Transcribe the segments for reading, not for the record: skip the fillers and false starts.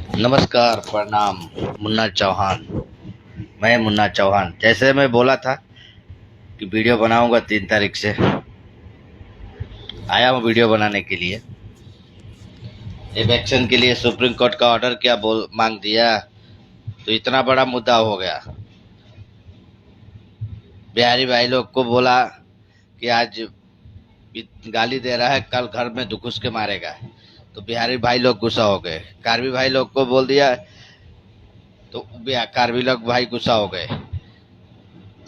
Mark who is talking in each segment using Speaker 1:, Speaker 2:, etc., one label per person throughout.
Speaker 1: नमस्कार, प्रणाम। मुन्ना चौहान। मैं मुन्ना चौहान, जैसे मैं बोला था कि वीडियो बनाऊंगा 3 तारीख से, आया हूँ वीडियो बनाने के लिए। इलेक्शन के लिए सुप्रीम कोर्ट का ऑर्डर क्या बोल मांग दिया, तो इतना बड़ा मुद्दा हो गया। बिहारी भाई लोग को बोला कि आज गाली दे रहा है, कल घर में घुस के मारेगा, तो बिहारी भाई लोग गुस्सा हो गए। कार्बी भाई लोग को बोल दिया तो कार्बी लोग भाई गुस्सा हो गए।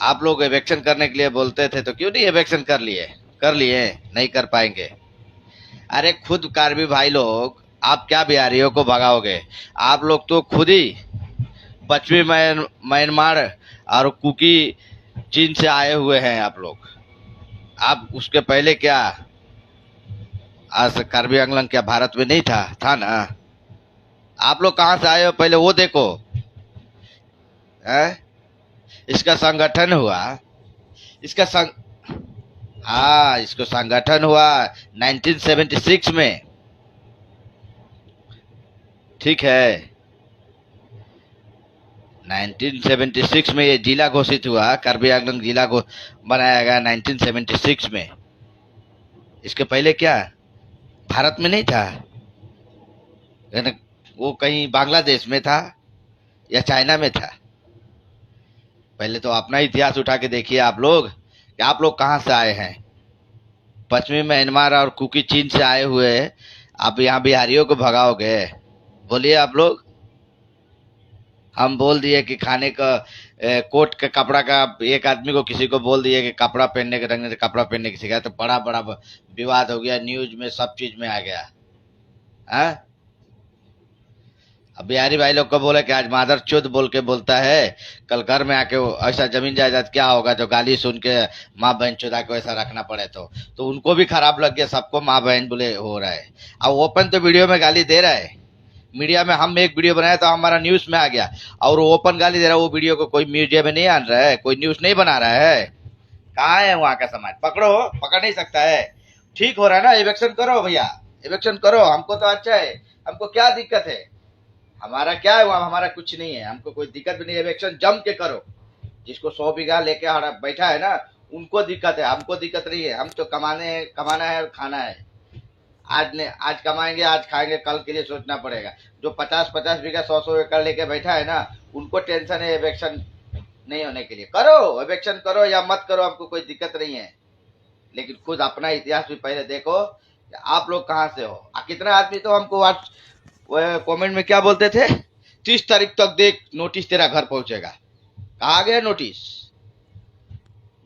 Speaker 1: आप लोग इलेक्शन करने के लिए बोलते थे, तो क्यों नहीं इलेक्शन कर लिए? कर लिए? नहीं कर पाएंगे। अरे खुद कार्बी भाई लोग, आप क्या बिहारियों को भगाओगे? आप लोग तो खुद ही पश्चिमी म्यांमार और कुकी चीन से आए हुए हैं आप लोग। आप उसके पहले क्या, आज कार्बी आंगलन क्या भारत में नहीं था? था ना। आप लोग कहाँ से आए हो पहले वो देखो। है? इसका संगठन हुआ। इसका संग हाँ, इसको संगठन हुआ 1976 में। ठीक है, 1976 में ये जिला घोषित हुआ। कार्बी आंगलंग जिला को बनाया गया 1976 में। इसके पहले क्या भारत में नहीं था? यानी वो कहीं बांग्लादेश में था या चाइना में था? पहले तो अपना इतिहास उठा के देखिए आप लोग कि आप लोग कहाँ से आए हैं। पश्चिमी म्यांमार और कुकी चीन से आए हुए आप यहाँ बिहारियों को भगाओगे? बोलिए आप लोग। हम बोल दिए कि खाने का कोट के कपड़ा का, एक आदमी को किसी को बोल दिए कि कपड़ा पहनने के रंग से कपड़ा पहनने की सिखाया, तो बड़ा बड़ा विवाद हो गया, न्यूज में सब चीज में आ गया। हाँ, अब बिहारी भाई लोग को बोले कि आज मादर चोद बोल के बोलता है, कल घर में आके ऐसा जमीन जायदाद क्या होगा जो गाली सुन के माँ बहन चुदा को ऐसा रखना पड़े, तो उनको भी खराब लग गया। सबको माँ बहन बोले हो रहा है। अब ओपन तो वीडियो में गाली दे रहा है। मीडिया में हम एक वीडियो बनाया तो हमारा न्यूज में आ गया, और वो ओपन गाली दे रहा है। वो वीडियो को कोई मीडिया में नहीं आन रहा है, कोई न्यूज नहीं बना रहा है। कहाँ है वहां का समाज? पकड़ो, पकड़ नहीं सकता है। ठीक हो रहा है ना, इलेक्शन करो भैया, इलेक्शन करो। हमको तो अच्छा है, हमको क्या दिक्कत है? हमारा क्या है वहां? हमारा कुछ नहीं है, हमको कोई दिक्कत भी नहीं है। इलेक्शन जम के करो। जिसको 100 बीघा लेके बैठा है ना, उनको दिक्कत है, हमको दिक्कत नहीं है। हम तो कमाना है और खाना है। आज कमाएंगे, आज खाएंगे, कल के लिए सोचना पड़ेगा। जो 50-50 बीघा 100-100 एकड़ लेके बैठा है ना, उनको टेंशन है इलेक्शन नहीं होने के लिए। करो इलेक्शन, करो या मत करो, हमको कोई दिक्कत नहीं है। लेकिन खुद अपना इतिहास भी पहले देखो कि आप लोग कहाँ से हो। कितना आदमी तो हमको आज कमेंट में क्या बोलते थे, 30 तारीख तक देख, नोटिस तेरा घर पहुंचेगा। कहा गया नोटिस?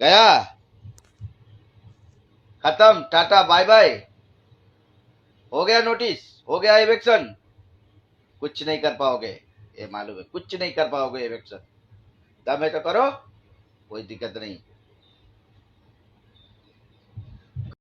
Speaker 1: गया? खत्म, टाटा बाय बाय। हो गया नोटिस, हो गया इलेक्शन। कुछ नहीं कर पाओगे, ये मालूम है, कुछ नहीं कर पाओगे इलेक्शन। दम है तो करो, कोई दिक्कत नहीं।